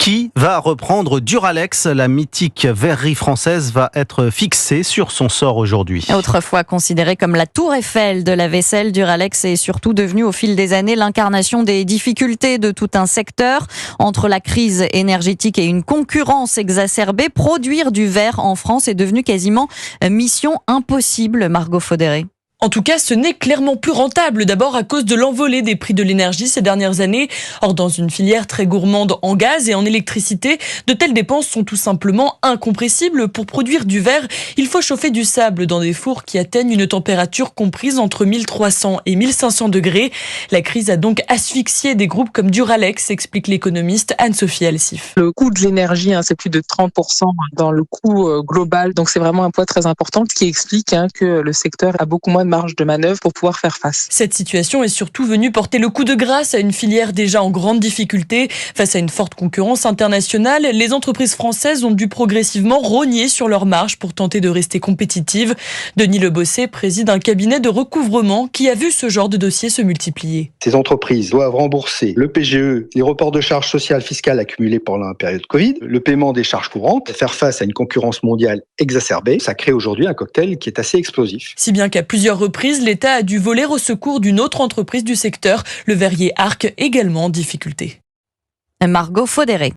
Qui va reprendre Duralex? La mythique verrerie française va être fixée sur son sort aujourd'hui. Autrefois considérée comme la tour Eiffel de la vaisselle, Duralex est surtout devenue au fil des années l'incarnation des difficultés de tout un secteur. Entre la crise énergétique et une concurrence exacerbée, produire du verre en France est devenu quasiment mission impossible. Margot Faudéré. En tout cas, ce n'est clairement plus rentable, d'abord à cause de l'envolée des prix de l'énergie ces dernières années. Or, dans une filière très gourmande en gaz et en électricité, de telles dépenses sont tout simplement incompressibles. Pour produire du verre, il faut chauffer du sable dans des fours qui atteignent une température comprise entre 1300 et 1500 degrés. La crise a donc asphyxié des groupes comme Duralex, explique l'économiste Anne-Sophie Alsif. Le coût de l'énergie, c'est plus de 30% dans le coût global. Donc, c'est vraiment un poids très important qui explique que le secteur a beaucoup moins de marge de manœuvre pour pouvoir faire face. Cette situation est surtout venue porter le coup de grâce à une filière déjà en grande difficulté. Face à une forte concurrence internationale, les entreprises françaises ont dû progressivement rogner sur leurs marges pour tenter de rester compétitives. Denis Lebossé préside un cabinet de recouvrement qui a vu ce genre de dossier se multiplier. Ces entreprises doivent rembourser le PGE, les reports de charges sociales fiscales accumulés pendant la période Covid, le paiement des charges courantes, faire face à une concurrence mondiale exacerbée. Ça crée aujourd'hui un cocktail qui est assez explosif. Si bien qu'à plusieurs reprises, l'État a dû voler au secours d'une autre entreprise du secteur, le verrier Arc, également en difficulté. Margot Faudéré.